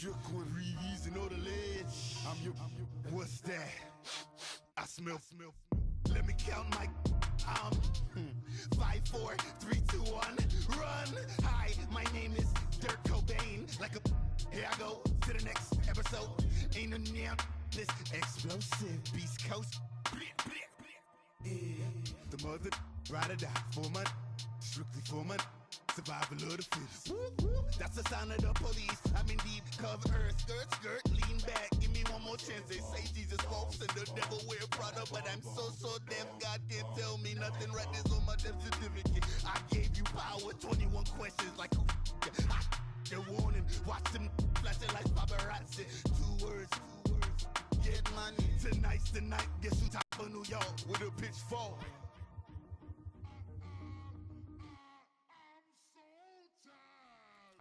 shook one, breathe easy, know the ledge. I'm your, what's that? I smell. Let me count my, 5, 4, 3, 2, 1, run. Hi, my name is Dirk Cobain. Like a, here I go to the next episode. Ain't no damn this explosive Beast Coast. Yeah. The mother ride or die for my, strictly for my. Survival of the fittest. That's the sign of the police. I'm in deep cover earth. Skirt, lean back. Give me one more chance. They say Jesus walks and the devil wear Prada, but I'm so deaf. God can't tell me nothing. Right there's on my death certificate. I gave you power. 21 questions like who? They're warning. Watch them flashing like paparazzi. 2 words. Get money. Tonight's the night. Guess who top of New York with a pitchfork?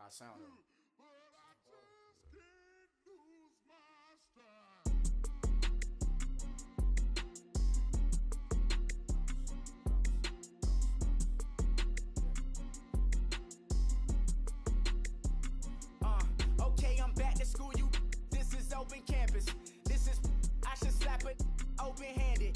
I sound it. Okay, I'm back to school, you. This is open campus. This is, I should slap it open-handed.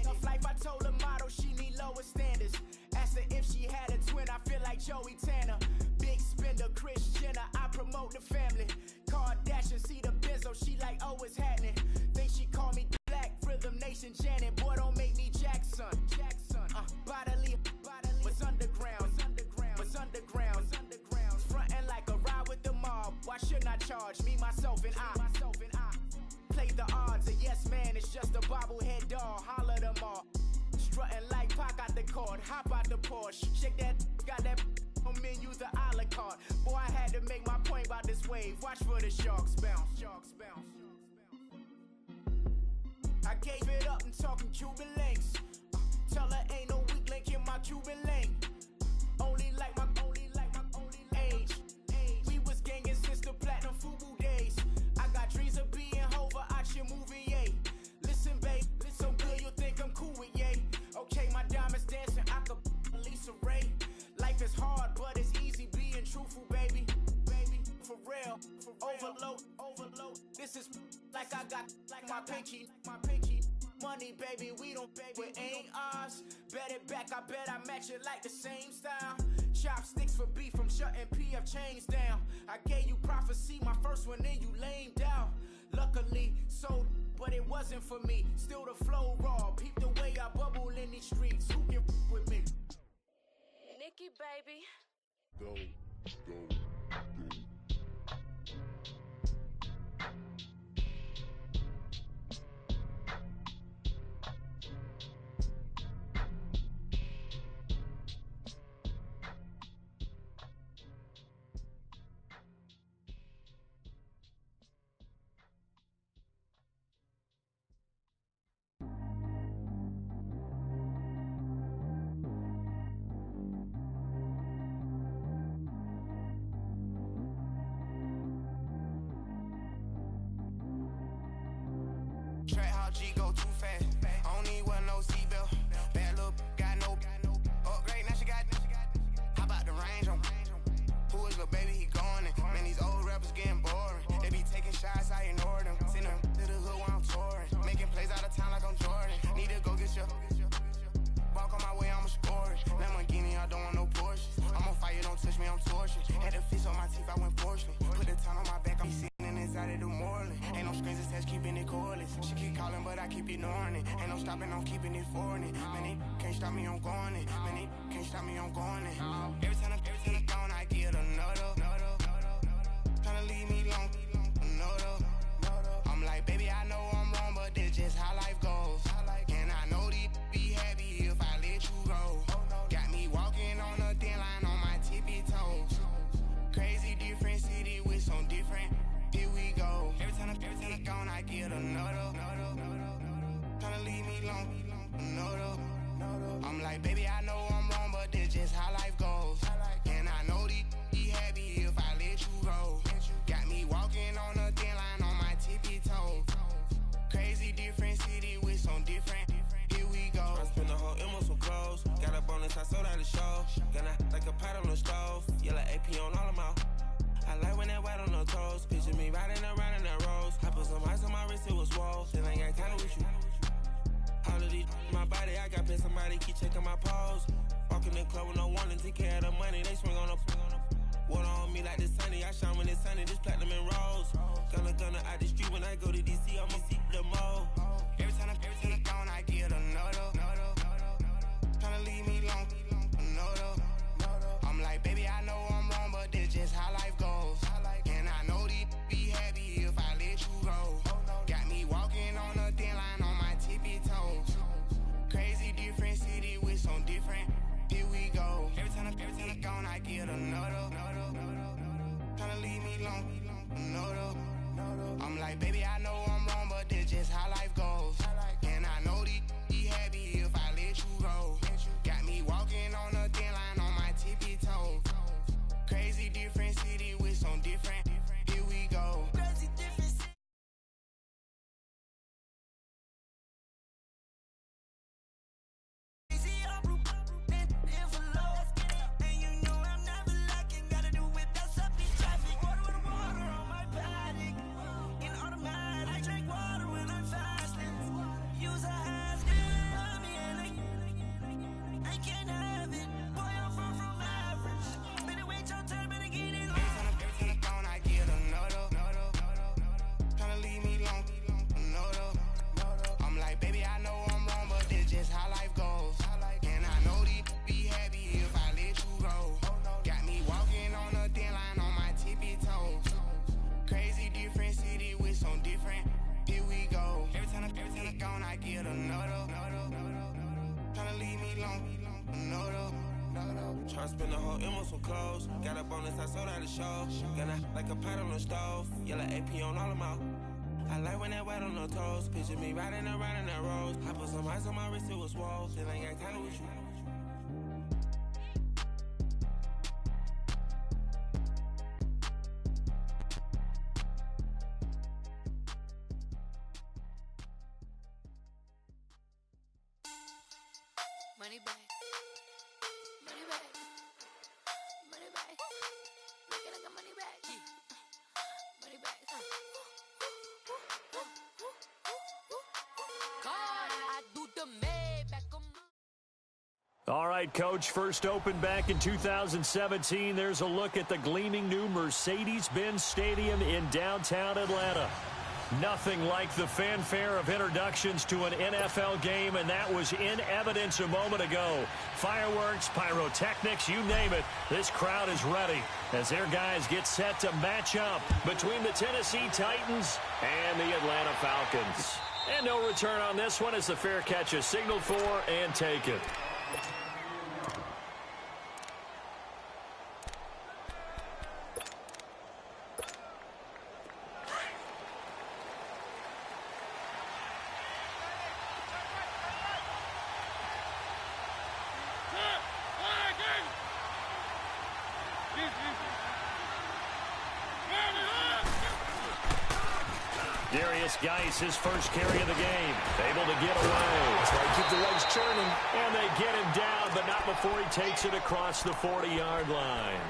Tough life, I told her motto, she need lower standards. Asked her if she had a twin, I feel like Joey Tanner. Big spender, Kris Jenner, I promote the family. Kardashian, see the benzo, she like, oh, what's happening? Think she call me Black, Rhythm Nation Janet. Boy, don't make me Jackson. Bodily, was underground. Frontin' like a ride with the mob. Why shouldn't I charge me, myself, and I? Play the odds, a yes man, it's just a bobblehead doll. Holler them all. Strutting like Pac out the court, hop out the Porsche. Shake that, got that on menu, the a la carte. Boy, I had to make my point about this wave. Watch for the sharks bounce. I gave it up and talking Cuban links. Tell her ain't no weak link in my Cuban link. Only like my age. We was gangin' since the platinum FUBU days. I got dreams of being Hova out your movie, yay. Listen, babe, so good you'll think I'm cool with yay. Okay, my diamonds dancing, I could Lisa Ray. Life is hard, but it's easy being truthful, baby. For real, overload. This is like I got like my pinky. Money, baby, we don't, baby, it ain't ours. Bet it back, I bet I match it like the same style. Chopsticks for beef, from shutting PF chains down. I gave you prophecy, my first one, then you lamed out. Luckily, sold, but it wasn't for me. Still the flow raw, peep the way I bubble in these streets. Who can with me? Nikki, baby. Go. Track how G go too fast. I don't need one no seatbelt. Bad look, got no upgrade. Now she got. How about the range on? Who is the baby? He gone. Man, these old rappers getting boring. They be taking shots, I ignore them. Send them to the hood while I'm touring. Making plays out of town like I'm Jordan. Need to go get your. Walk on my way, I'ma score it. Lamborghini, I don't want no Porsches. I'm on fire, don't touch me, I'm torching. Had the fish on my teeth, I went porcelain. Put the town on my back, I'm sitting inside of the Moreland. Ain't no screens attached, keeping it cordless. She keep calling, but I keep ignoring it. Ain't no stopping, I'm keeping it foreign it. Man, it can't stop me, I'm going it. Man, it can't stop me, I'm going it. Every time I gone, I get another. Tryna leave me long, another. I'm like, baby, I know I'm wrong, but this just how life goes. And I know these be happy if I let you go. Got me walking on a thin line on my tippy toes. Crazy different city with some different. Here we go. Every time I gone, I get another. Tryna leave me long, another. I'm like, baby, I know I'm wrong, but this just how life goes. And I know these be happy of these my body, I got pay somebody keep checking my pose. Walking in the club with no warning, take care of the money, they swing on the water on me like the sunny, I shine when it's sunny, just platinum and rose. Gonna out the street when I go to DC, I'ma see the mo. Every time I'm gone, I get another. Tryna leave me alone, another. I'm like, baby, I know I'm wrong, but this just how life goes. And I know these be happy if I let you go. Got me walking on a thin line on my tippy toes. Crazy different city with some different. Here we go. Every time I'm gone, I get another. Tryna leave me alone, another. I'm like, baby, I know I'm wrong, but this just how life goes. And I know these be happy if I let you go. Got me walking on a thin line on my tippy toes. Crazy different city with some different. Here we go. Crazy different city. How life goes, and I know these be happy if I let you go. Got me walking on a thin line on my tippy toes. Crazy different city with some different. Here we go. Every time I'm gone, I get another. Tryna leave me alone, another. Tryna spend the whole M on some clothes. Got up on this, I sold out the show. Got like a pot on the stove. Yellow AP on all of my. I like when that wet on the toes. Picture me riding around in that rose. I put some ice on my wrist, it was swole. Still ain't got time with you. Money back. Money back. Money back. Looking like a money back. Money back. All right, Coach, first opened back in 2017. There's a look at the gleaming new Mercedes-Benz Stadium in downtown Atlanta. Nothing like the fanfare of introductions to an NFL game, and that was in evidence a moment ago. Fireworks, pyrotechnics, you name it. This crowd is ready as their guys get set to match up between the Tennessee Titans and the Atlanta Falcons. And no return on this one as the fair catch is signaled for and taken. Geis, his first carry of the game, able to get away. That's why you keep the legs churning. And they get him down, but not before he takes it across the 40-yard line.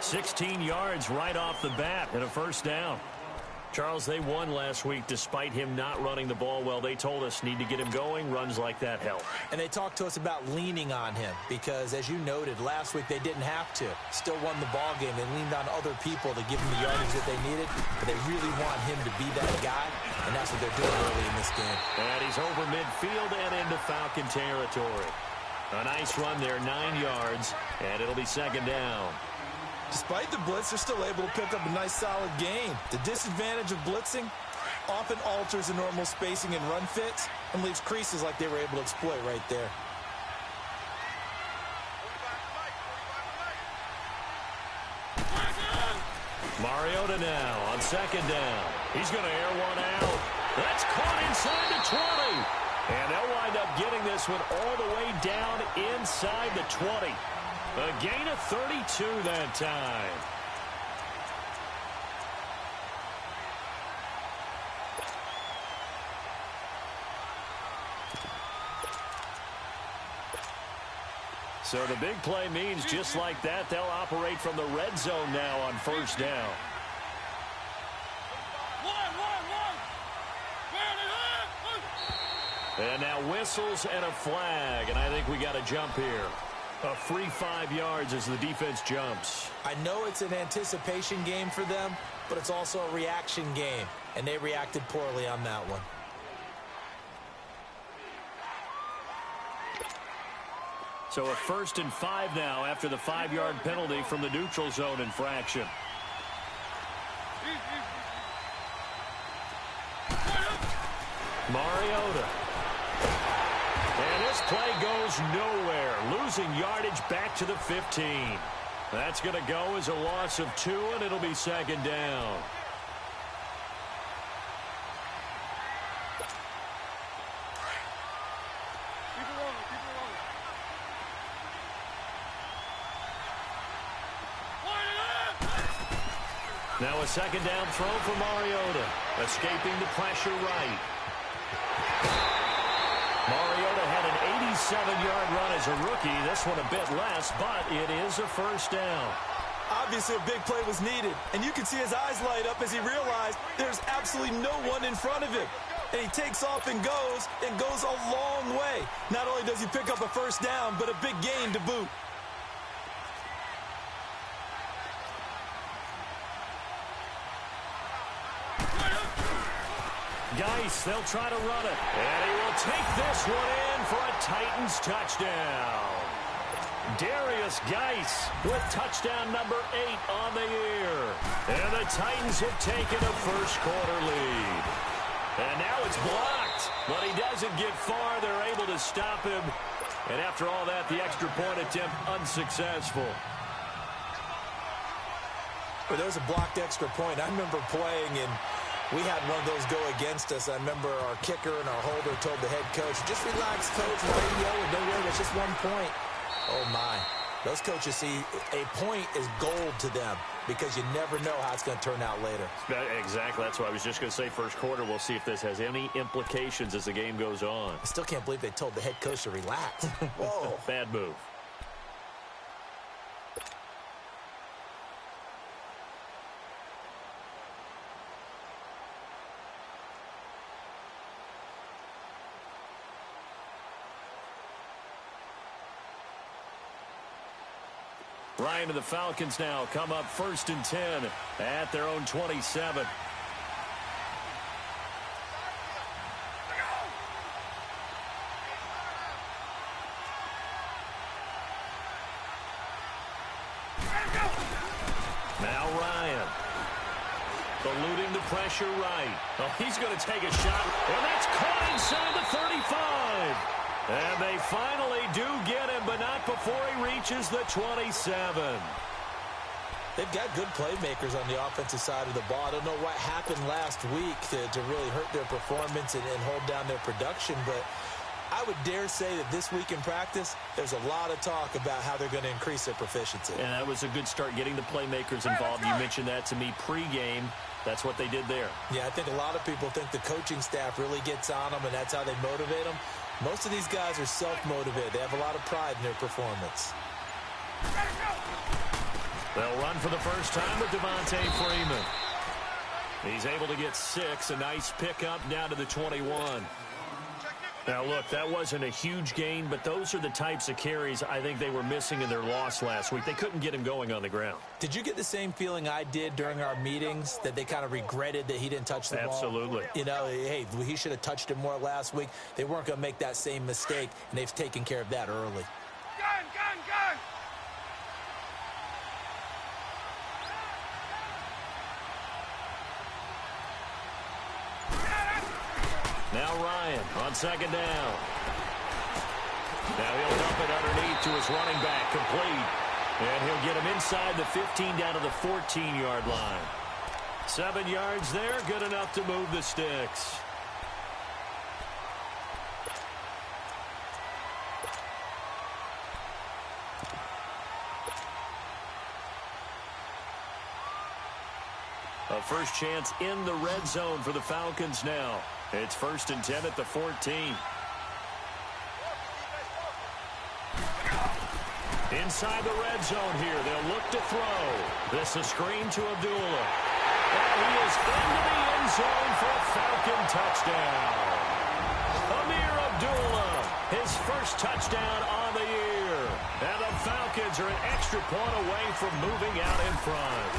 16 yards right off the bat and a first down. Charles, they won last week despite him not running the ball well. They told us need to get him going. Runs like that help. And they talked to us about leaning on him because, as you noted, last week they didn't have to. Still won the ball game. They leaned on other people to give him the yardage that they needed. But they really want him to be that guy, and that's what they're doing early in this game. And he's over midfield and into Falcon territory. A nice run there, 9 yards, and it'll be second down. Despite the blitz, they're still able to pick up a nice, solid gain. The disadvantage of blitzing often alters the normal spacing and run fits and leaves creases like they were able to exploit right there. Mariota now on second down. He's going to air one out. That's caught inside the 20. And they'll wind up getting this one all the way down inside the 20. A gain of 32 that time. So the big play means just like that, they'll operate from the red zone now on first down. And now whistles and a flag, and I think we got a jump here. A free 5 yards as the defense jumps. I know it's an anticipation game for them, but it's also a reaction game, and they reacted poorly on that one. So a 1st and 5 now after the 5-yard penalty from the neutral zone infraction. Mariota. And this play goes nowhere. Losing yardage back to the 15. That's going to go as a loss of 2, and it'll be 2nd down. Now a 2nd down throw for Mariota. Escaping the pressure right. Mariota had an 87-yard run as a rookie. This one a bit less, but it is a 1st down. Obviously, a big play was needed, and you can see his eyes light up as he realized there's absolutely no one in front of him. And he takes off and goes a long way. Not only does he pick up a 1st down, but a big gain to boot. Geis, they'll try to run it. And he will take this one in for a Titans touchdown. Darius Geis with touchdown number 8 on the year. And the Titans have taken a 1st quarter lead. And now it's blocked, but he doesn't get far. They're able to stop him. And after all that, the extra point attempt unsuccessful. But there was a blocked extra point. I remember playing, and we had one of those go against us. I remember our kicker and our holder told the head coach, just relax, coach, radio, and don't worry, it's just 1 point. Oh, my. Those coaches see a point is gold to them because you never know how it's going to turn out later. Exactly. That's what I was just going to say. 1st quarter, we'll see if this has any implications as the game goes on. I still can't believe they told the head coach to relax. Whoa. Bad move. Ryan and the Falcons now come up 1st and 10 at their own 27. Now Ryan. Eluding the pressure right. Oh, he's going to take a shot. And that's caught inside the 35. And they finally do get him, but not before he reaches the 27. They've got good playmakers on the offensive side of the ball. I don't know what happened last week to really hurt their performance and hold down their production, but I would dare say that this week in practice, there's a lot of talk about how they're going to increase their proficiency. And that was a good start, getting the playmakers involved. You mentioned that to me pregame. That's what they did there. Yeah, I think a lot of people think the coaching staff really gets on them, and that's how they motivate them. Most of these guys are self-motivated. They have a lot of pride in their performance. They'll run for the 1st time with Devontae Freeman. He's able to get 6. A nice pickup down to the 21. Now, look, that wasn't a huge gain, but those are the types of carries I think they were missing in their loss last week. They couldn't get him going on the ground. Did you get the same feeling I did during our meetings, that they kind of regretted that he didn't touch the ball? Absolutely. You know, hey, he should have touched it more last week. They weren't going to make that same mistake, and they've taken care of that early. Gun! Now Ryan on 2nd down. Now he'll dump it underneath to his running back, complete. And he'll get him inside the 15 down to the 14-yard line. 7 yards there, good enough to move the sticks. A 1st chance in the red zone for the Falcons now. It's 1st and 10 at the 14. Inside the red zone here. They'll look to throw. This is a screen to Abdullah. And he is into the end zone for a Falcon touchdown. Amir Abdullah, his first touchdown on the year. And the Falcons are an extra point away from moving out in front.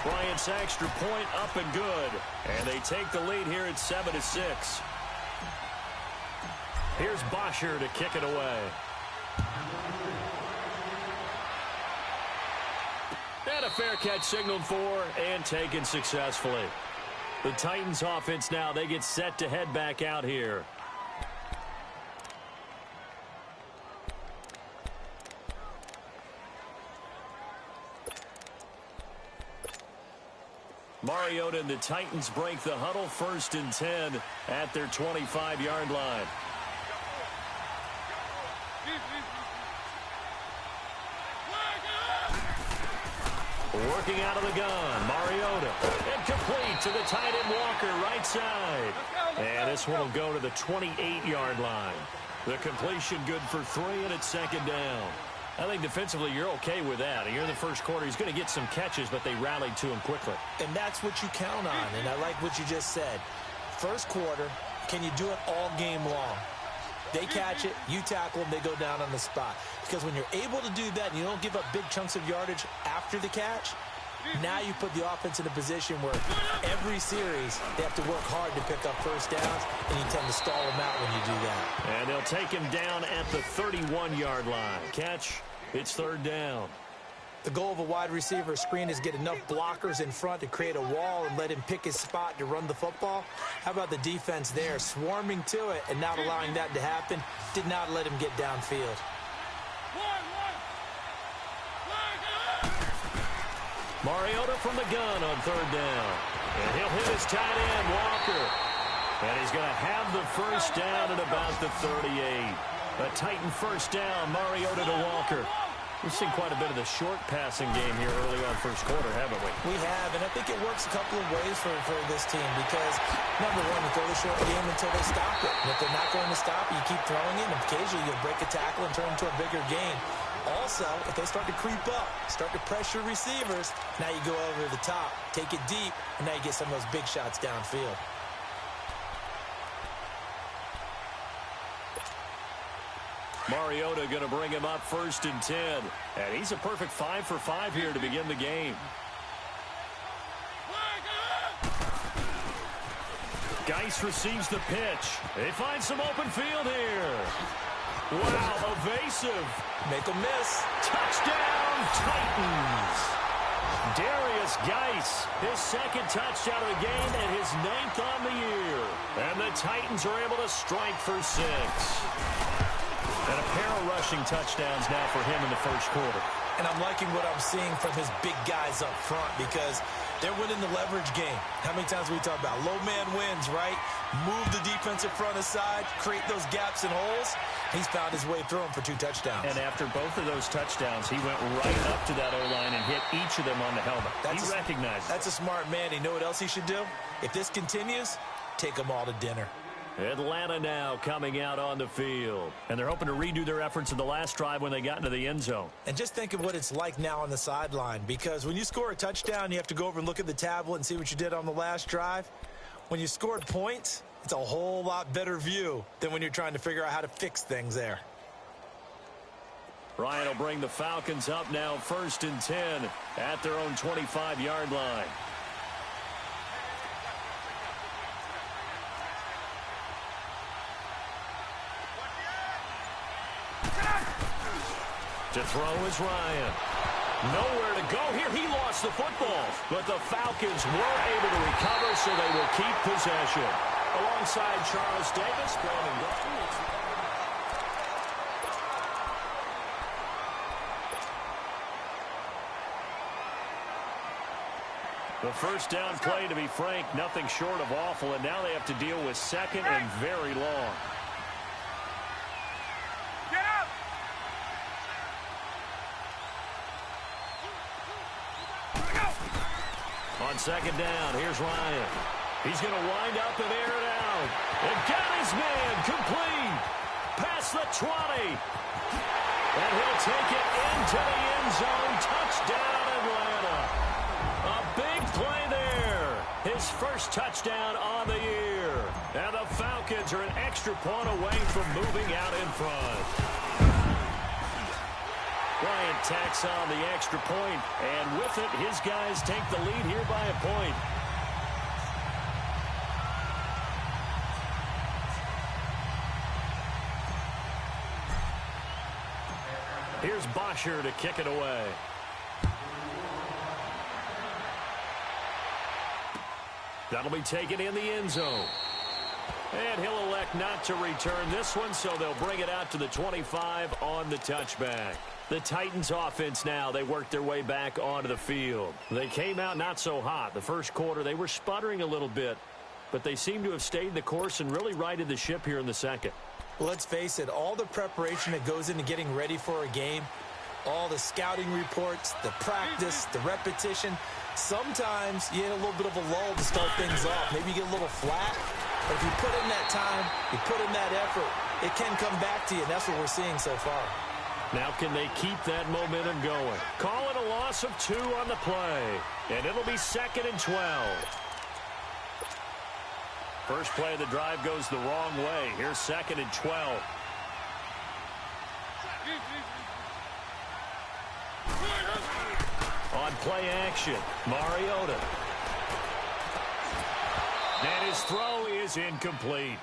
Bryant's extra point up and good. And they take the lead here at 7-6. Here's Bosher to kick it away. And a fair catch signaled for and taken successfully. The Titans offense now, they get set to head back out here. Mariota and the Titans break the huddle, 1st and 10 at their 25-yard line. Working out of the gun, Mariota. Incomplete to the tight end Walker, right side. And this one will go to the 28-yard line. The completion good for 3, and it's 2nd down. I think defensively you're okay with that. You're in the first quarter. He's going to get some catches, but they rallied to him quickly. And that's what you count on, and I like what you just said. First quarter, can you do it all game long? They catch it, you tackle them, they go down on the spot. Because when you're able to do that and you don't give up big chunks of yardage after the catch, now you put the offense in a position where every series they have to work hard to pick up first downs, and you tend to stall them out when you do that. And they'll take him down at the 31-yard line. Catch, it's 3rd down. The goal of a wide receiver screen is get enough blockers in front to create a wall and let him pick his spot to run the football. How about the defense there, swarming to it and not allowing that to happen? Did not let him get downfield. Mariota from the gun on 3rd down. And he'll hit his tight end, Walker. And he's going to have the first down at about the 38. A Titan first down, Mariota to Walker. We've seen quite a bit of the short passing game here early on first quarter, haven't we? We have, and I think it works a couple of ways for this team because, number one, you throw the short game until they stop it. And if they're not going to stop it, you keep throwing it, and occasionally you'll break a tackle and turn it into a bigger game. Also, if they start to creep up, start to pressure receivers, now you go over the top, take it deep, and now you get some of those big shots downfield. Mariota going to bring him up 1st and 10. And he's a perfect 5 for 5 here to begin the game. Geis receives the pitch. They find some open field here. Wow, evasive. Make a miss. Touchdown, Titans. Darius Geis, his 2nd touchdown of the game and his 9th on the year. And the Titans are able to strike for 6. And a pair of rushing touchdowns now for him in the first quarter. And I'm liking what I'm seeing from his big guys up front because they're winning the leverage game. How many times we talk about low man wins, right? Move the defensive front aside, create those gaps and holes. He's found his way through them for 2 touchdowns. And after both of those touchdowns, he went right up to that O-line and hit each of them on the helmet. He recognized it. That's a smart man. You know what else he should do? If this continues, take them all to dinner. Atlanta now coming out on the field. And they're hoping to redo their efforts in the last drive when they got into the end zone. And just think of what it's like now on the sideline. Because when you score a touchdown, you have to go over and look at the tablet and see what you did on the last drive. When you scored points, it's a whole lot better view than when you're trying to figure out how to fix things there. Ryan will bring the Falcons up now 1st and 10 at their own 25-yard line. To throw is Ryan. Nowhere to go here. He lost the football. But the Falcons were able to recover, so they will keep possession. Alongside Charles Davis, Brandon Griffin. The first down play, to be frank, nothing short of awful. And now they have to deal with 2nd and very long. On 2nd down, here's Ryan. He's going to wind up and air it out. And got his man complete. Past the 20. And he'll take it into the end zone. Touchdown, Atlanta. A big play there. His first touchdown on the year. And the Falcons are an extra point away from moving out in front. Bryant tacks on the extra point, and with it, his guys take the lead here by a point. Here's Bosher to kick it away. That'll be taken in the end zone. And he'll elect not to return this one, so they'll bring it out to the 25 on the touchback. The Titans offense now, they worked their way back onto the field. They came out not so hot. The first quarter, they were sputtering a little bit, but they seem to have stayed the course and really righted the ship here in the second. Let's face it, all the preparation that goes into getting ready for a game, all the scouting reports, the practice, the repetition, sometimes you hit a little bit of a lull to start things off. Maybe you get a little flat, but if you put in that time, you put in that effort, it can come back to you, and that's what we're seeing so far. Now can they keep that momentum going? Call it a loss of 2 on the play, and it'll be 2nd and 12. First play of the drive goes the wrong way. Here's 2nd and 12. On play action, Mariota. And his throw is incomplete.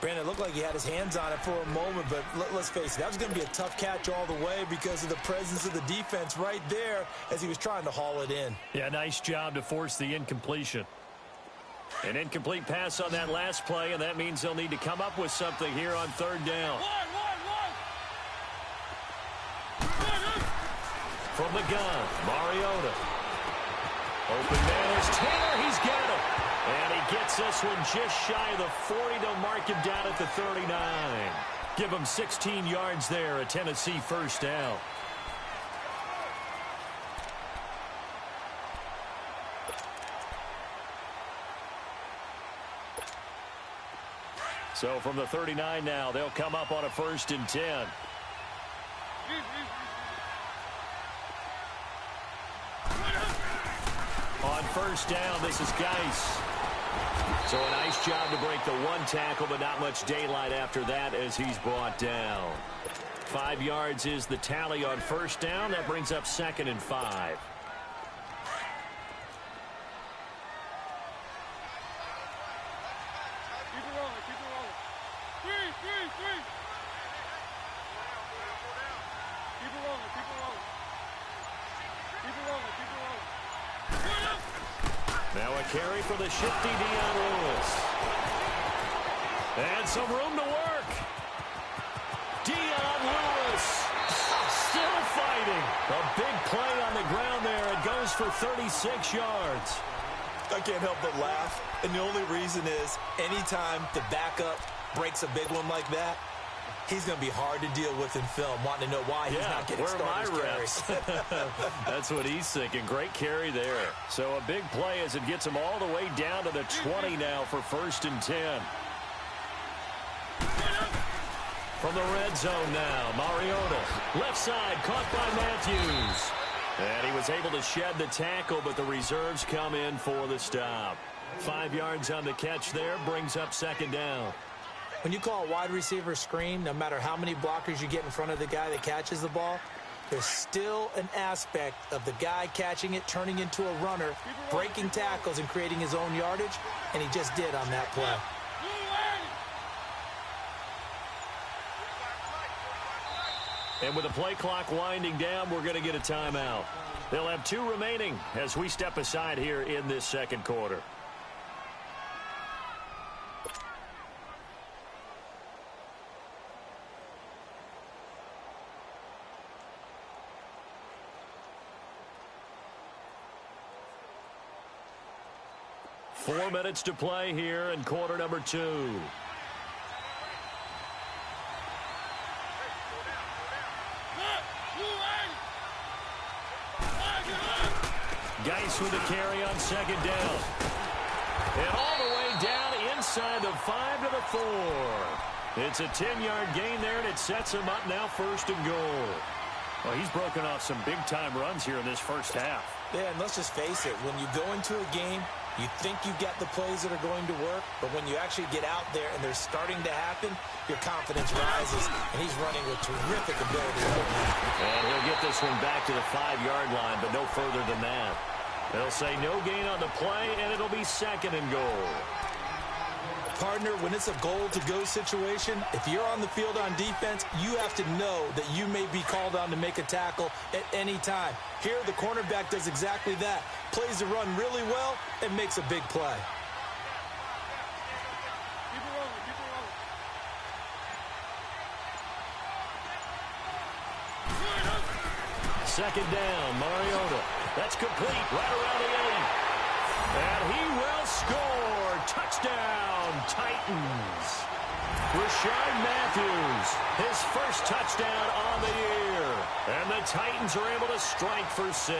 Brandon, it looked like he had his hands on it for a moment, but let's face it, that was going to be a tough catch all the way because of the presence of the defense right there as he was trying to haul it in. Yeah, nice job to force the incompletion. An incomplete pass on that last play, and that means they'll need to come up with something here on 3rd down. From the gun, Mariota. Open man is Taylor. He's got it. And he gets this one just shy of the 40 to mark him down at the 39. Give him 16 yards there, a Tennessee first down. So from the 39 now, they'll come up on a 1st and 10. On 1st down, this is Geis. So a nice job to break the 1 tackle, but not much daylight after that as he's brought down. 5 yards is the tally on 1st down. That brings up 2nd and 5. Now a carry for the shifty Dion Lewis. And some room to work. Dion Lewis still fighting. A big play on the ground there. It goes for 36 yards. I can't help but laugh. And the only reason is anytime the backup breaks a big one like that, he's going to be hard to deal with in film, wanting to know why he's not getting starters carries. That's what he's thinking. Great carry there. So a big play as it gets him all the way down to the 20 now for 1st and 10. From the red zone now, Mariota. Left side, caught by Matthews. And he was able to shed the tackle, but the reserves come in for the stop. 5 yards on the catch there, brings up 2nd down. When you call a wide receiver screen, no matter how many blockers you get in front of the guy that catches the ball, there's still an aspect of the guy catching it, turning into a runner, breaking tackles and creating his own yardage, and he just did on that play. And with the play clock winding down, we're going to get a timeout. They'll have 2 remaining as we step aside here in this 2nd quarter. Four minutes to play here in quarter number 2. Geis with a carry on 2nd down. And all the way down inside the 5 to the 4. It's a 10-yard gain there, and it sets him up now 1st and goal. Well, he's broken off some big-time runs here in this first half. Yeah, and let's just face it. When you go into a game You think you get the plays that are going to work, but when you actually get out there and they're starting to happen, your confidence rises, and he's running with terrific ability right now. And he'll get this one back to the 5-yard line, but no further than that. They'll say no gain on the play, and it'll be 2nd and goal. Partner, when it's a goal-to-go situation, if you're on the field on defense, you have to know that you may be called on to make a tackle at any time. Here, the cornerback does exactly that. Plays the run really well and makes a big play. Keep it rolling, keep it rolling. 2nd down, Mariota. That's complete right around the 8. And he will score. Touchdown, Titans. Rashard Matthews, his first touchdown on the year. And the Titans are able to strike for 6.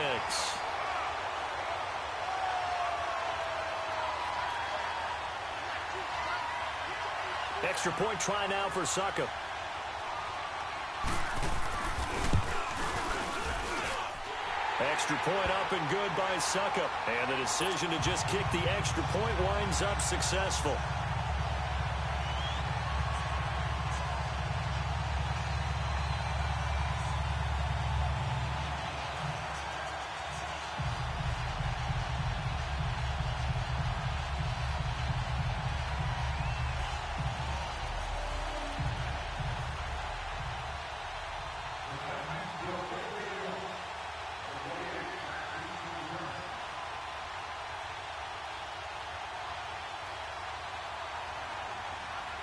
Extra point try now for Succop. Extra point up and good by Succop. And the decision to just kick the extra point winds up successful.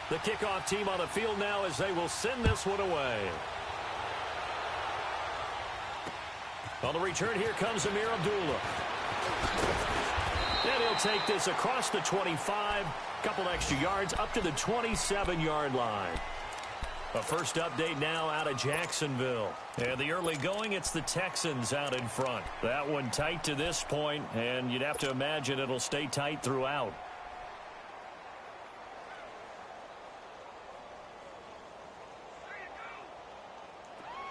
The kickoff team on the field now as they will send this one away. On the return, here comes Amir Abdullah. And he'll take this across the 25, couple extra yards up to the 27-yard line. A first update now out of Jacksonville. And the early going, it's the Texans out in front. That one tight to this point, and you'd have to imagine it'll stay tight throughout.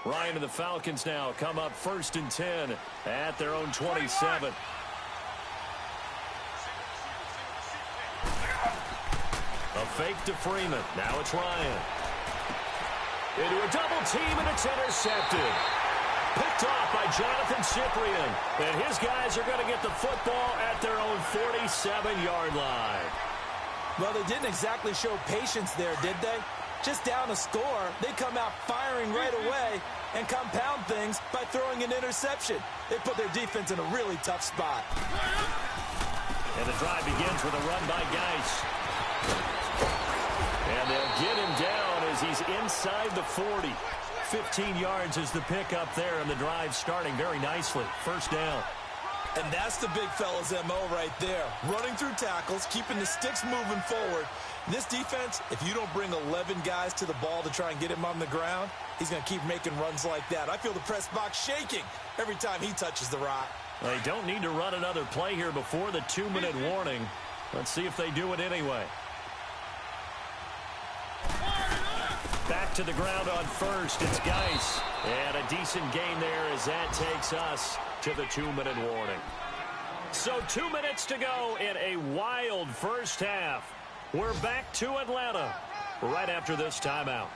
Ryan and the Falcons now come up 1st and 10 at their own 27. A fake to Freeman. Now it's Ryan. Into a double team, and it's intercepted. Picked off by Jonathan Cyprien. And his guys are going to get the football at their own 47-yard line. Well, they didn't exactly show patience there, did they? Just down a score, they come out firing right away and compound things by throwing an interception. They put their defense in a really tough spot. And the drive begins with a run by Geis. And they'll get him down as he's inside the 40. 15 yards is the pickup there, and the drive starting very nicely. 1st down. And that's the big fella's MO right there. Running through tackles, keeping the sticks moving forward. This defense, if you don't bring 11 guys to the ball to try and get him on the ground, he's going to keep making runs like that. I feel the press box shaking every time he touches the rock. They don't need to run another play here before the 2-minute warning. Let's see if they do it anyway. Back to the ground on 1st. It's Geis. And a decent gain there as that takes us to the 2-minute warning. So 2 minutes to go in a wild first half. We're back to Atlanta right after this timeout.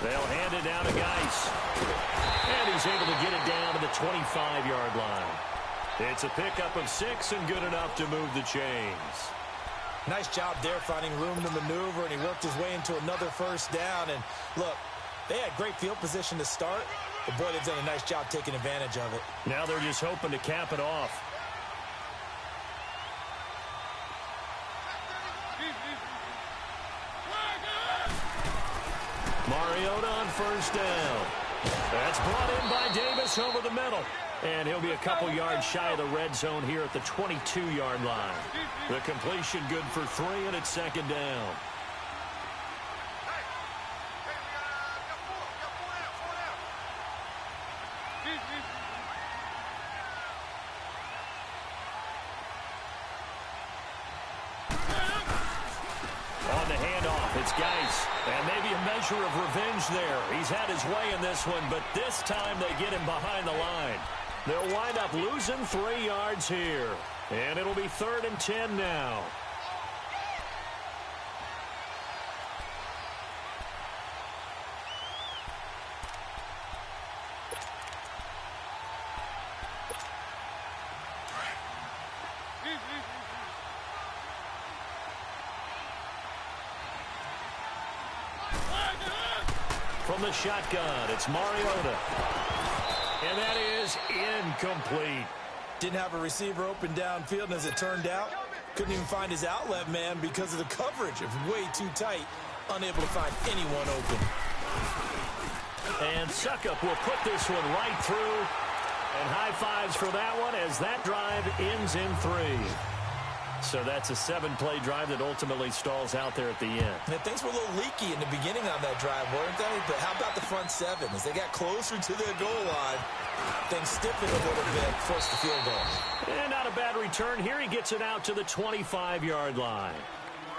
They'll hand it down to Geis. And he's able to get it down to the 25-yard line. It's a pickup of 6 and good enough to move the chains. Nice job there finding room to maneuver, and he worked his way into another 1st down. And look, they had great field position to start, but boy, they've done a nice job taking advantage of it. Now they're just hoping to cap it off. Mariota on 1st down. That's brought in by Davis over the middle. And he'll be a couple yards shy of the red zone here at the 22-yard line. The completion good for 3, and it's second down. On the handoff, it's Geis. And maybe a measure of revenge there. He's had his way in this one, but this time they get him behind the line. They'll wind up losing 3 yards here. And it'll be 3rd and 10 now. From the shotgun, it's Mariota. And that is incomplete. Didn't have a receiver open downfield, and as it turned out, couldn't even find his outlet man because of the coverage. It was way too tight, unable to find anyone open. And Suckup will put this one right through. And high fives for that one as that drive ends in 3. So that's a 7-play drive that ultimately stalls out there at the end. And things were a little leaky in the beginning on that drive, weren't they? But how about the front 7? As they got closer to their goal line, things stiffened a little bit, forced the field goal. And not a bad return here. He gets it out to the 25-yard line.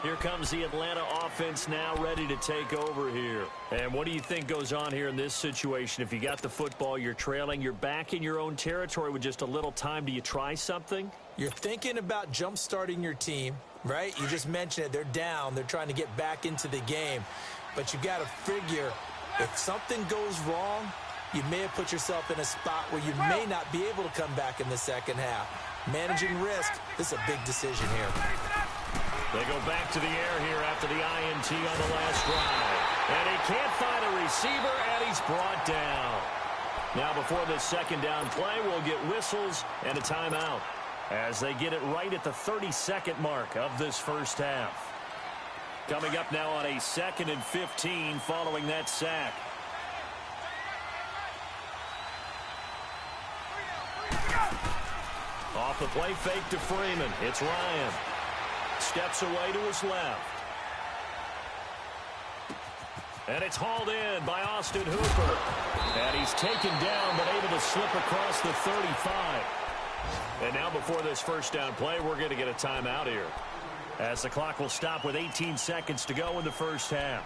Here comes the Atlanta offense now ready to take over here. And what do you think goes on here in this situation? If you got the football, you're trailing, you're back in your own territory with just a little time. Do you try something? You're thinking about jump-starting your team, right? You just mentioned it. They're down. They're trying to get back into the game. But you got to figure if something goes wrong, you may have put yourself in a spot where you may not be able to come back in the second half. Managing risk, this is a big decision here. They go back to the air here after the INT on the last drive. And he can't find a receiver, and he's brought down. Now before this second down play, we'll get whistles and a timeout as they get it right at the 32nd mark of this first half. Coming up now on a 2nd and 15 following that sack. Off the play fake to Freeman. It's Ryan. Steps away to his left. And it's hauled in by Austin Hooper. And he's taken down but able to slip across the 35. And now before this first down play, we're going to get a timeout here, as the clock will stop with 18 seconds to go in the first half.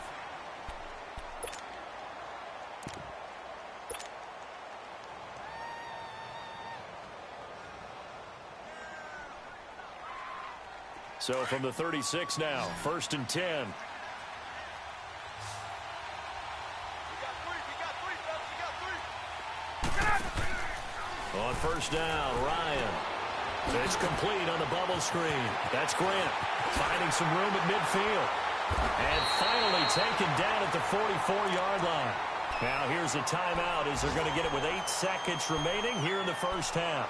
So from the 36 now, 1st and 10. On first down, Ryan. It's complete on the bubble screen. That's Grant finding some room at midfield. And finally taken down at the 44-yard line. Now here's a timeout as they're going to get it with 8 seconds remaining here in the first half.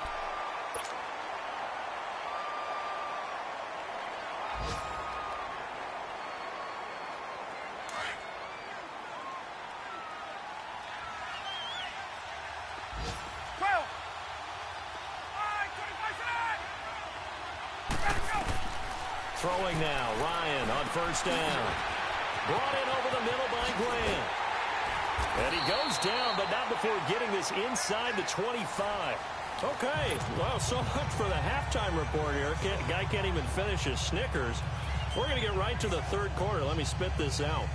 Throwing now, Ryan on first down. Brought in over the middle by Grant. And he goes down, but not before getting this inside the 25. Okay, well, so much for the halftime report here. Guy can't even finish his Snickers. We're going to get right to the third quarter. Let me spit this out.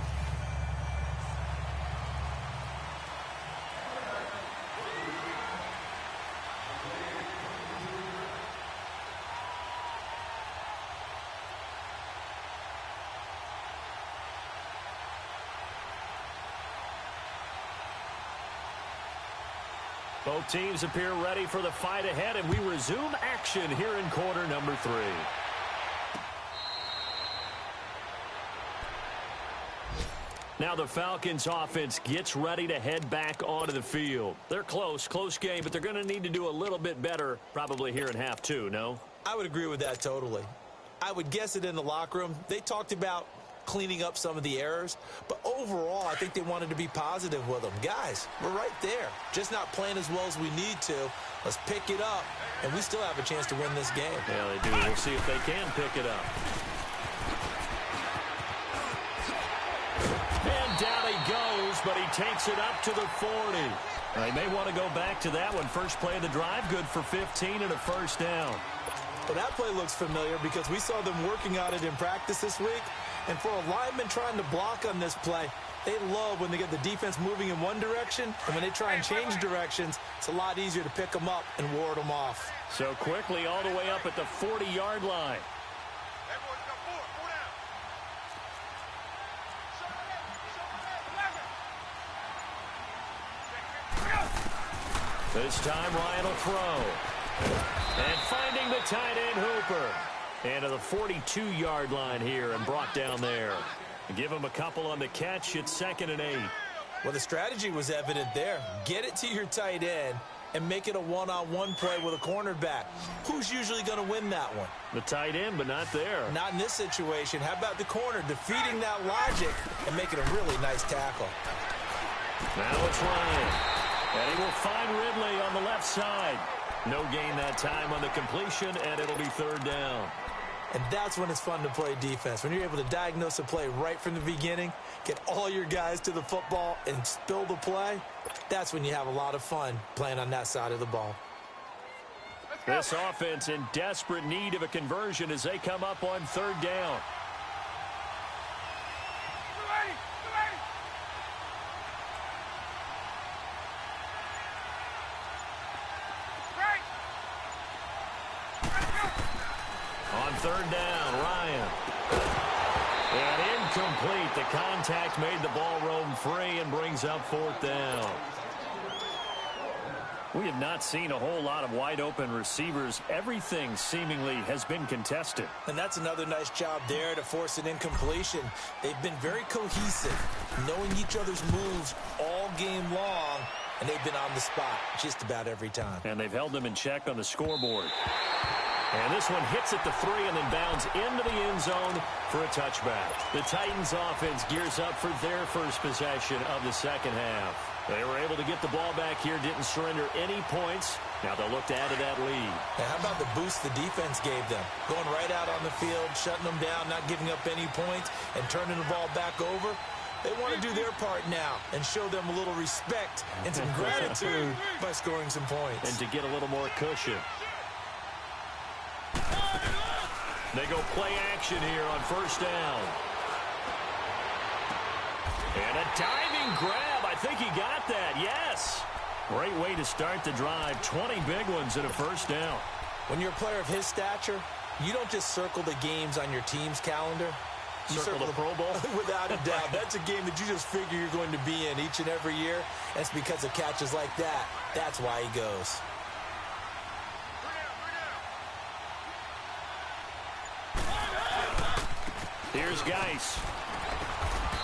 Both teams appear ready for the fight ahead, and we resume action here in quarter number 3. Now the Falcons offense gets ready to head back onto the field. They're close game, but they're going to need to do a little bit better probably here in half 2, no? I would agree with that totally. I would guess it in the locker room. They talked about cleaning up some of the errors. But overall, I think they wanted to be positive with them. Guys, we're right there. Just not playing as well as we need to. Let's pick it up, and we still have a chance to win this game. Yeah, they do. We'll see if they can pick it up. And down he goes, but he takes it up to the 40. They may want to go back to that one. First play of the drive, good for 15 and a first down. Well, that play looks familiar because we saw them working on it in practice this week. And for a lineman trying to block on this play, they love when they get the defense moving in one direction, and when they try and change directions, it's a lot easier to pick them up and ward them off. So quickly all the way up at the 40-yard line. This time Ryan will throw. And finding the tight end Hooper. And to the 42-yard line here and brought down there. Give him a couple on the catch. It's 2nd and 8. Well, the strategy was evident there. Get it to your tight end and make it a one-on-one play with a cornerback. Who's usually going to win that one? The tight end, but not there. Not in this situation. How about the corner defeating that logic and making a really nice tackle? Now it's Ryan. And he will find Ridley on the left side. No gain that time on the completion, and it'll be 3rd down. And that's when it's fun to play defense. When you're able to diagnose a play right from the beginning, get all your guys to the football, and spill the play, that's when you have a lot of fun playing on that side of the ball. This offense in desperate need of a conversion as they come up on 3rd down. On 3rd down, Ryan. And incomplete. The contact made the ball roam free and brings up 4th down. We have not seen a whole lot of wide-open receivers. Everything seemingly has been contested. And that's another nice job there to force an incompletion. They've been very cohesive, knowing each other's moves all game long, and they've been on the spot just about every time. And they've held them in check on the scoreboard. And this one hits at the 3 and then bounds into the end zone for a touchback. The Titans offense gears up for their first possession of the second half. They were able to get the ball back here, didn't surrender any points. Now they'll look to add to that lead. Now how about the boost the defense gave them? Going right out on the field, shutting them down, not giving up any points, and turning the ball back over. They want to do their part now and show them a little respect and some gratitude by scoring some points. And to get a little more cushion. They go play action here on 1st down. And a diving grab. I think he got that. Yes. Great way to start the drive. 20 big ones and a 1st down. When you're a player of his stature, you don't just circle the games on your team's calendar. You circle the Pro Bowl? Without a doubt. That's a game that you just figure you're going to be in each and every year. And it's because of catches like that. That's why he goes. Here's Geis.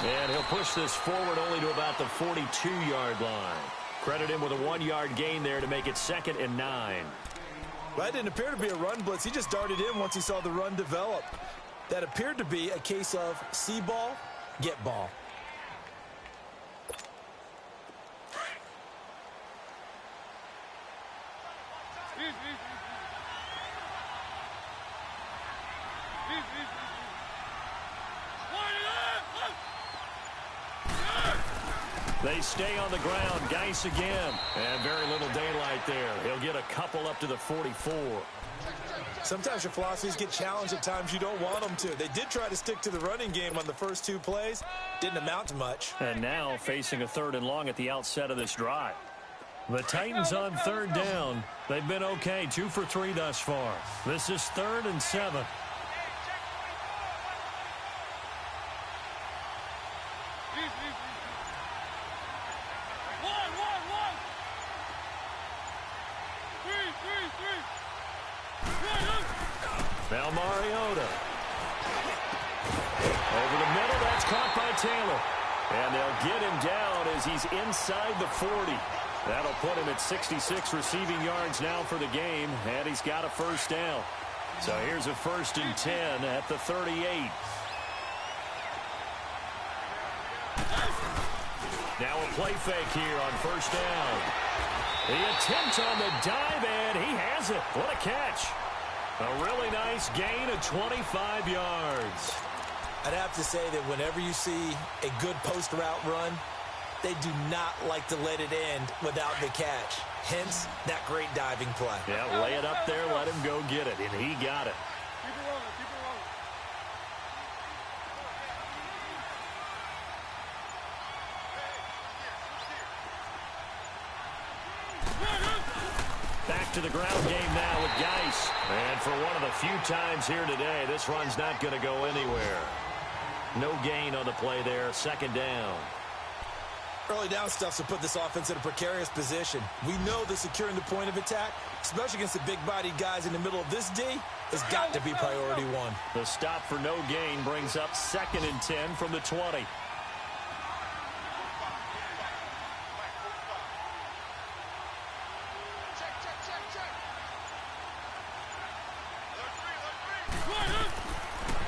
And he'll push this forward only to about the 42-yard line. Credit him with a 1-yard gain there to make it 2nd and 9. Well, that didn't appear to be a run blitz. He just darted in once he saw the run develop. That appeared to be a case of see ball, get ball. They stay on the ground. Geis again. And very little daylight there. He'll get a couple up to the 44. Sometimes your philosophies get challenged at times you don't want them to. They did try to stick to the running game on the first 2 plays. Didn't amount to much. And now facing a 3rd and long at the outset of this drive. The Titans on 3rd down. They've been okay. 2 for 3 thus far. This is 3rd and 7. Now Mariota. Over the middle, that's caught by Taylor. And they'll get him down as he's inside the 40. That'll put him at 66 receiving yards now for the game, and he's got a 1st down. So here's a 1st and 10 at the 38. Now a play fake here on first down. The attempt on the dive, and he has it. What a catch. A really nice gain of 25 yards. I'd have to say that whenever you see a good post route run, they do not like to let it end without the catch. Hence, that great diving play. Yeah, lay it up there, let him go get it, and he got it. Keep it rolling, keep it rolling. Back to the ground game now with Geis. And for one of the few times here today, this run's not going to go anywhere. No gain on the play there, second down. Early down stuff to put this offense in a precarious position. We know that securing the point of attack, especially against the big-bodied guys in the middle of this D, has got to be priority one. The stop for no gain brings up 2nd and 10 from the 20.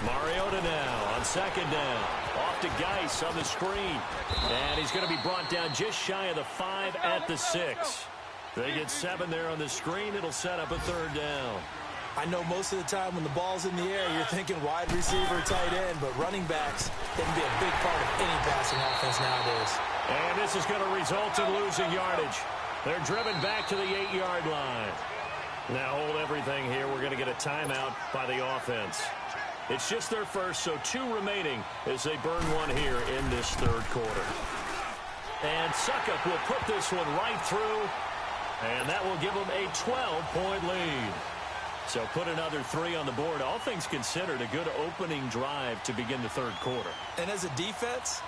Mariota now on second down. Off to Geis on the screen. And he's going to be brought down just shy of the 5 at the 6. They get 7 there on the screen. It'll set up a 3rd down. I know most of the time when the ball's in the air, you're thinking wide receiver, tight end, but running backs, they can be a big part of any passing offense nowadays. And this is going to result in losing yardage. They're driven back to the 8-yard line. Now hold everything here. We're going to get a timeout by the offense. It's just their first, so 2 remaining as they burn one here in this 3rd quarter. And Suckup will put this one right through, and that will give them a 12-point lead. So put another 3 on the board. All things considered, a good opening drive to begin the 3rd quarter. And as a defense,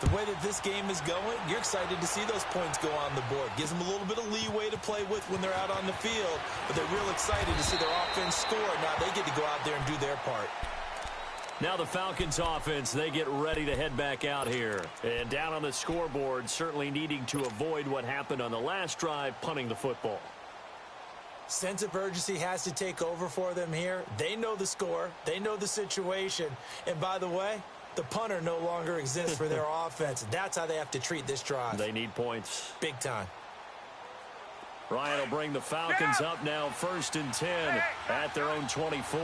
the way that this game is going, you're excited to see those points go on the board. Gives them a little bit of leeway to play with when they're out on the field, but they're real excited to see their offense score. Now they get to go out there and do their part. Now the Falcons offense, they get ready to head back out here. And down on the scoreboard, certainly needing to avoid what happened on the last drive, punting the football. Sense of urgency has to take over for them here. They know the score. They know the situation. And by the way, the punter no longer exists for their offense. That's how they have to treat this drive. They need points. Big time. Ryan will bring the Falcons up now 1st and 10 at their own 24.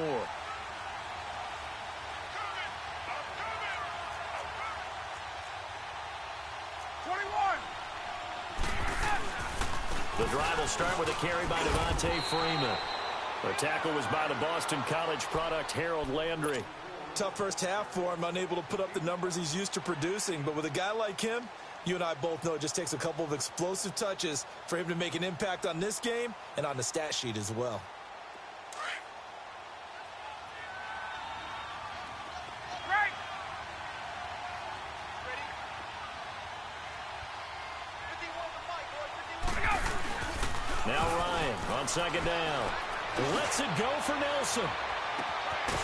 The drive will start with a carry by Devontae Freeman. The tackle was by the Boston College product, Harold Landry. Tough first half for him, unable to put up the numbers he's used to producing. But with a guy like him, you and I both know it just takes a couple of explosive touches for him to make an impact on this game and on the stat sheet as well. Now Ryan on second down. Lets it go for Nelson.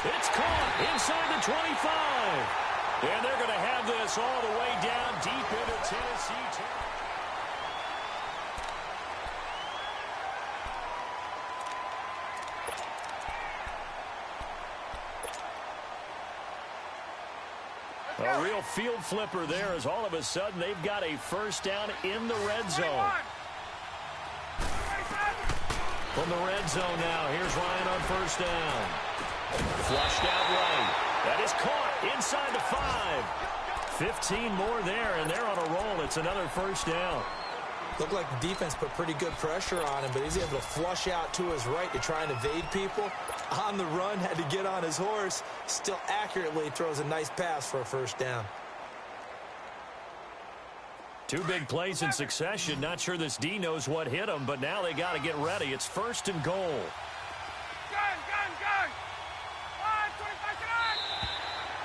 It's caught inside the 25. And they're going to have this all the way down deep into Tennessee territory. A real field flipper there as all of a sudden they've got a first down in the red zone. From the red zone now, here's Ryan on first down. Flushed out right. That is caught inside the 5. 15 more there, and they're on a roll. It's another first down. Looked like the defense put pretty good pressure on him, but he's able to flush out to his right to try and evade people. On the run, had to get on his horse. Still accurately throws a nice pass for a first down. 2 big plays in succession. Not sure this D knows what hit him, but now they got to get ready. It's 1st and goal.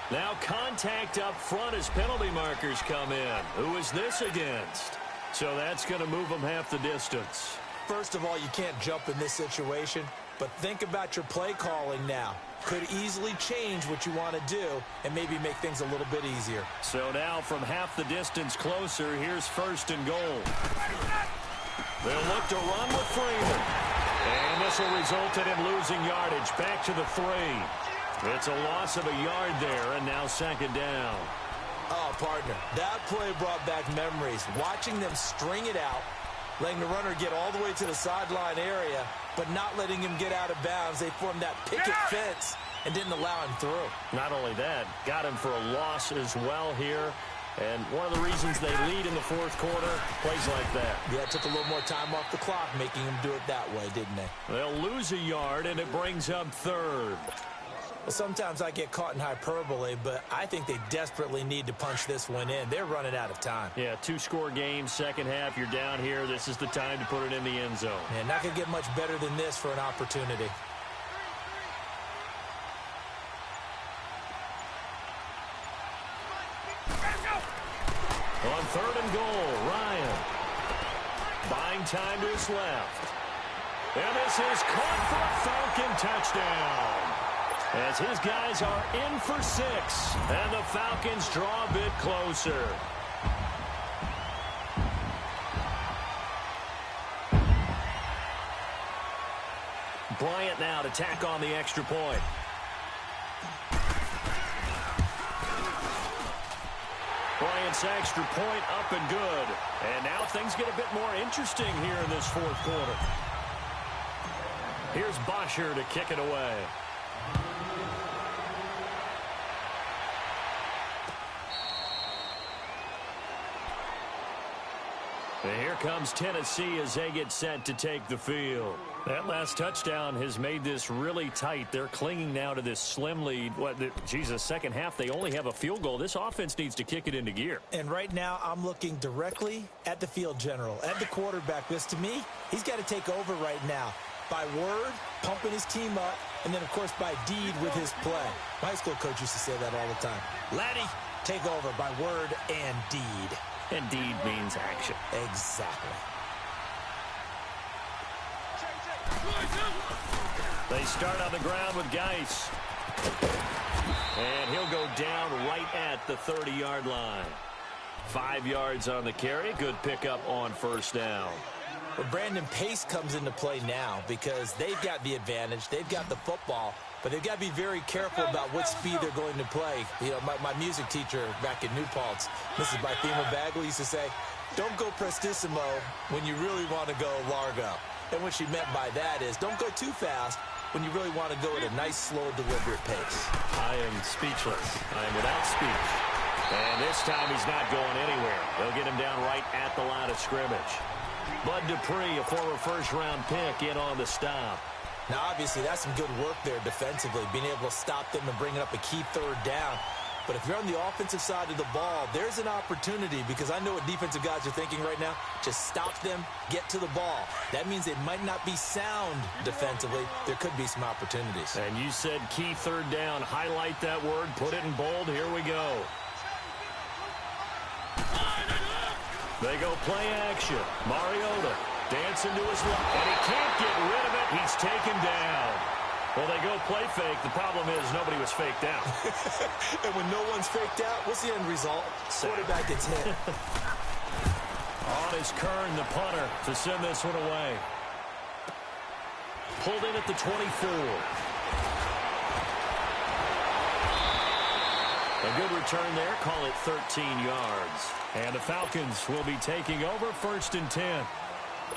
Now contact up front as penalty markers come in. Who is this against? So that's going to move them half the distance. First of all, you can't jump in this situation, but think about your play calling now. Could easily change what you want to do and maybe make things a little bit easier. So now from half the distance closer, here's 1st and goal. They'll look to run with Freeman. And this will result in him losing yardage back to the 3. It's a loss of a yard there, and now 2nd down. Oh, partner, that play brought back memories. Watching them string it out, letting the runner get all the way to the sideline area, but not letting him get out of bounds. They formed that picket fence and didn't allow him through. Not only that, got him for a loss as well here. And one of the reasons they lead in the fourth quarter, plays like that. Yeah, it took a little more time off the clock, making him do it that way, didn't they? They'll lose a yard, and it brings up third. Well, sometimes I get caught in hyperbole, but I think they desperately need to punch this one in. They're running out of time. Yeah, 2-score game, second half, you're down here. This is the time to put it in the end zone. And not going to get much better than this for an opportunity. On third and goal, Ryan. Buying time to his left. And this is caught for a Falcon touchdown. As his guys are in for 6. And the Falcons draw a bit closer. Bryant now to tack on the extra point. Bryant's extra point up and good. And now things get a bit more interesting here in this fourth quarter. Here's Bosher to kick it away. And here comes Tennessee as they get set to take the field. That last touchdown has made this really tight. They're clinging now to this slim lead. Second half, they only have a field goal. This offense needs to kick it into gear. And right now, I'm looking directly at the field general, at the quarterback, because to me, he's got to take over right now. By word, pumping his team up, and then, of course, by deed with his play. My high school coach used to say that all the time. Laddie, take over by word and deed. And deed means action. Exactly. They start on the ground with Geis. And he'll go down right at the 30-yard line. 5 yards on the carry. Good pickup on first down. Well, Brandon, pace comes into play now because they've got the advantage. They've got the football, but they've got to be very careful about what speed they're going to play. You know, my music teacher back in New Paltz, Mrs. Bythema Bagley, used to say, don't go prestissimo when you really want to go largo. And what she meant by that is don't go too fast when you really want to go at a nice, slow, deliberate pace. I am speechless. I am without speech. And this time he's not going anywhere. They'll get him down right at the line of scrimmage. Bud Dupree, a former first-round pick, in on the stop. Now, obviously, that's some good work there defensively, being able to stop them and bringing up a key third down. But if you're on the offensive side of the ball, there's an opportunity because I know what defensive guys are thinking right now. Just stop them, get to the ball. That means they might not be sound defensively. There could be some opportunities. And you said key third down. Highlight that word. Put it in bold. Here we go. They go play action. Mariota dancing to his left, and he can't get rid of it. He's taken down. Well, they go play fake. The problem is nobody was faked out. And when no one's faked out, what's the end result? Quarterback gets hit. On is Kern, the punter, to send this one away. Pulled in at the 24. A good return there. Call it 13 yards. And the Falcons will be taking over 1st and 10.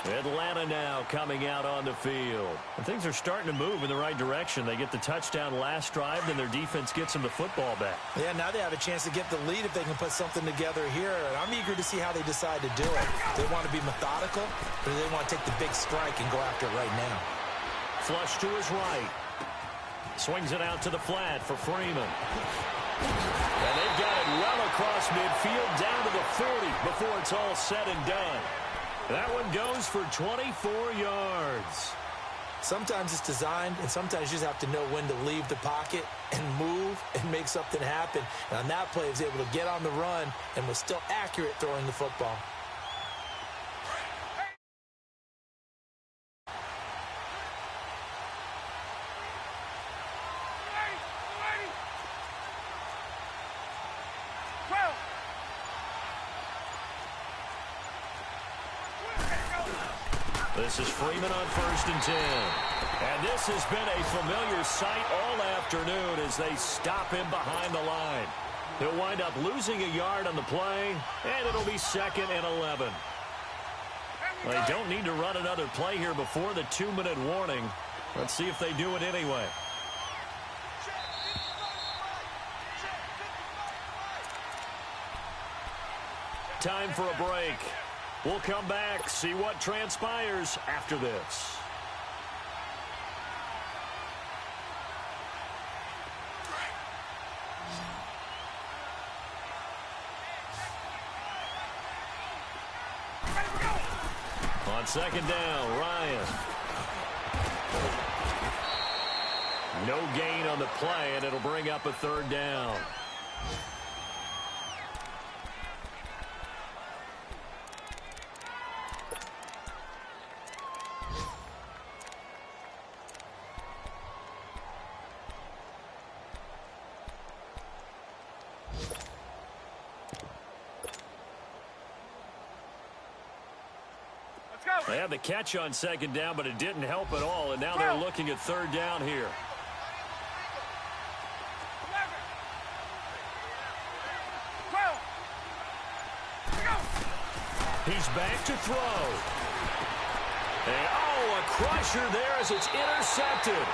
Atlanta now coming out on the field. And things are starting to move in the right direction. They get the touchdown last drive, then their defense gets them the football back. Yeah, now they have a chance to get the lead if they can put something together here. And I'm eager to see how they decide to do it. Do they want to be methodical, or do they want to take the big strike and go after it right now? Flush to his right. Swings it out to the flat for Freeman. And they've got it well across midfield, down to the 40 before it's all said and done. That one goes for 24 yards. Sometimes it's designed, and sometimes you just have to know when to leave the pocket and move and make something happen. And on that play, he was able to get on the run and was still accurate throwing the football. This is Freeman on 1st and 10. And this has been a familiar sight all afternoon as they stop him behind the line. He'll wind up losing a yard on the play, and it'll be 2nd and 11. They don't need to run another play here before the 2-minute warning. Let's see if they do it anyway. Time for a break. We'll come back, see what transpires after this. On 2nd down, Ryan. No gain on the play, and it'll bring up a 3rd down. They had the catch on 2nd down, but it didn't help at all, and now they're looking at 3rd down here. He's back to throw. And, a crusher there as it's intercepted.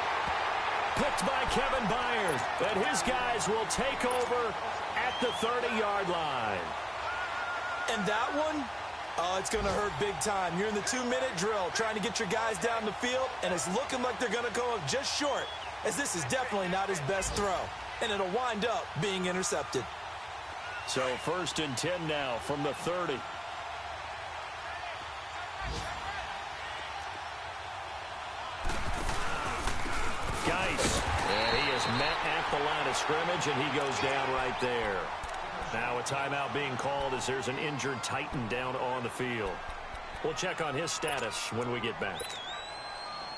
Picked by Kevin Byard. And his guys will take over at the 30-yard line. And that one, it's going to hurt big time. You're in the 2-minute drill trying to get your guys down the field, and it's looking like they're going to go up just short, as this is definitely not his best throw. And it'll wind up being intercepted. So 1st and 10 now from the 30. Geis, and he is met at the line of scrimmage, and he goes down right there. Now a timeout being called as there's an injured Titan down on the field. We'll check on his status when we get back.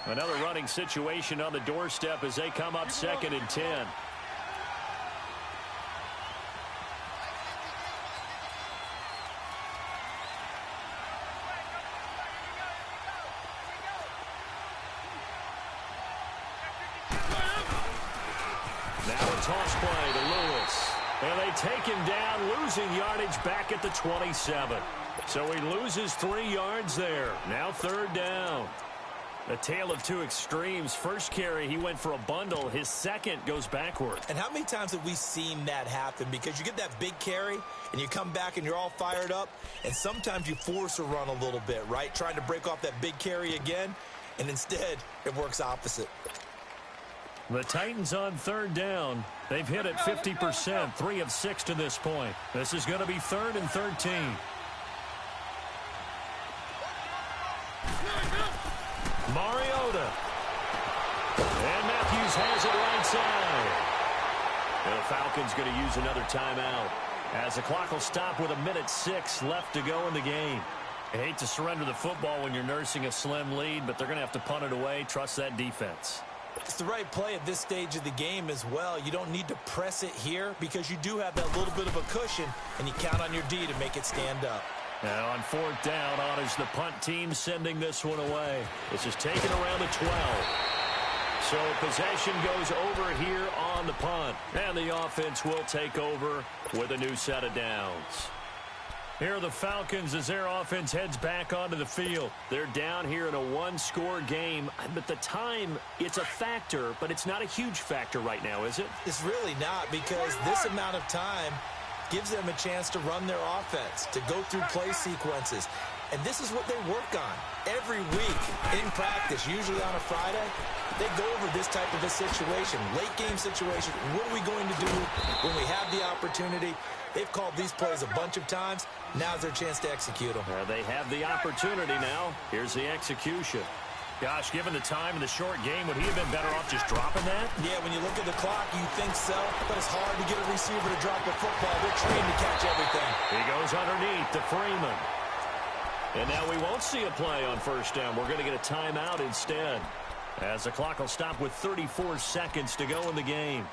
Another running situation on the doorstep as they come up 2nd and 10. Now a toss play to Lewis. And they take him down, losing yardage back at the 27. So he loses 3 yards there. Now 3rd down. A tale of two extremes. First carry, he went for a bundle. His second goes backward. And how many times have we seen that happen? Because you get that big carry, and you come back and you're all fired up, and sometimes you force a run a little bit, right? Trying to break off that big carry again, and instead it works opposite. The Titans on 3rd down. They've hit it 50%, 3 of 6 to this point. This is going to be 3rd and 13. Mariota. And Matthews has it right side. And the Falcons going to use another timeout as the clock will stop with 1:06 left to go in the game. I hate to surrender the football when you're nursing a slim lead, but they're going to have to punt it away. Trust that defense. It's the right play at this stage of the game as well. You don't need to press it here because you do have that little bit of a cushion, and you count on your D to make it stand up. Now on 4th down, honors the punt team sending this one away. This is taken around the 12. So possession goes over here on the punt. And the offense will take over with a new set of downs. Here are the Falcons as their offense heads back onto the field. They're down here in a 1-score game. But the time, it's a factor, but it's not a huge factor right now, is it? It's really not, because this amount of time gives them a chance to run their offense, to go through play sequences. And this is what they work on every week in practice, usually on a Friday. They go over this type of a situation, late game situation. What are we going to do when we have the opportunity? They've called these plays a bunch of times. Now's their chance to execute them. They have the opportunity now. Here's the execution. Gosh, given the time in the short game, would he have been better off just dropping that? Yeah, when you look at the clock, you think so. But it's hard to get a receiver to drop a football. They're trained to catch everything. He goes underneath to Freeman. And now we won't see a play on 1st down. We're going to get a timeout instead, as the clock will stop with 34 seconds to go in the game.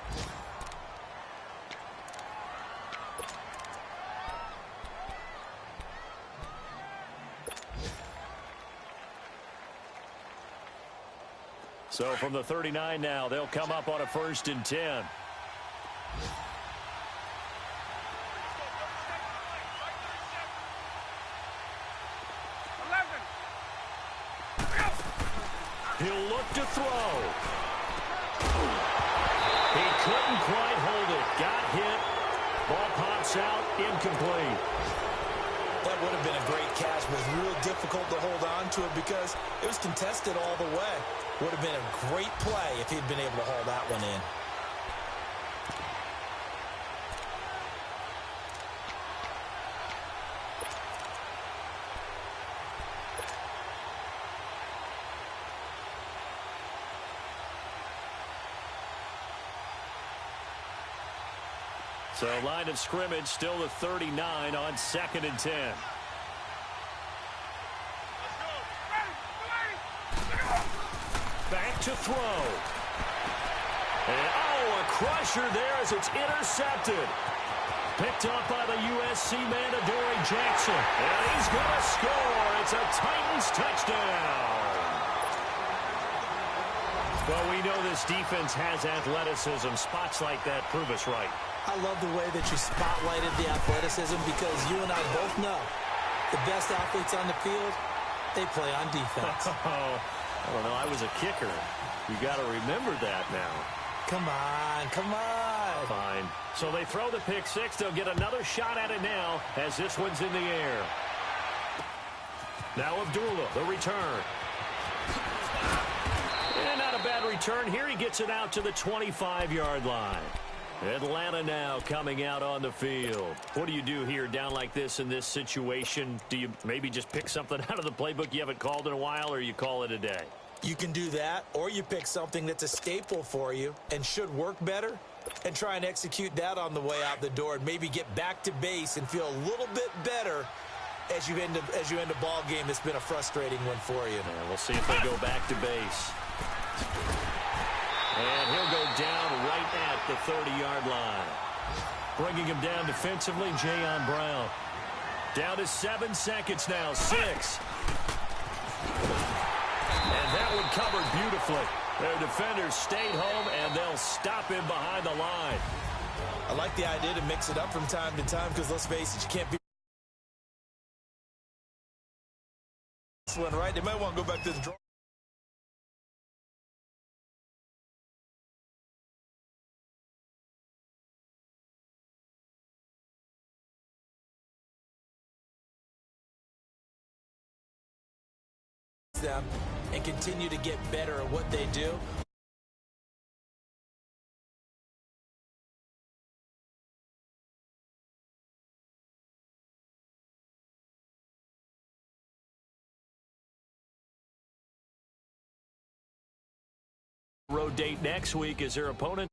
So from the 39 now, they'll come up on a 1st and 10. He'll look to throw. He couldn't quite hold it. Got hit. Ball pops out. Incomplete. That would have been a great catch, but it's real difficult to hold on to it because it was contested all the way. Would have been a great play if he'd been able to haul that one in. So line of scrimmage still the 39 on 2nd and 10. Back to throw. And a crusher there as it's intercepted. Picked up by the USC man, Adoree Jackson. And he's going to score. It's a Titans touchdown. Well, we know this defense has athleticism. Spots like that prove us right. I love the way that you spotlighted the athleticism because you and I both know the best athletes on the field, they play on defense. I don't know. I was a kicker. You got to remember that now. Come on, come on. Fine. So they throw the pick six. They'll get another shot at it now as this one's in the air. Now Abdullah, the return. And not a bad return. Here he gets it out to the 25-yard line. Atlanta now coming out on the field. What do you do here down like this in this situation? Do you maybe just pick something out of the playbook you haven't called in a while, or you call it a day? You can do that, or you pick something that's a staple for you and should work better and try and execute that on the way out the door and maybe get back to base and feel a little bit better as you end a ball game that's been a frustrating one for you. Yeah, we'll see if they go back to base. And he'll go down right at the 30-yard line. Bringing him down defensively, Jayon Brown. Down to 7 seconds now, 6. And that one covered beautifully. Their defenders stayed home, and they'll stop him behind the line. I like the idea to mix it up from time to time because, let's face it, you can't be this one, right? They might want to go back to the draw. Them and continue to get better at what they do. Road date next week as their opponent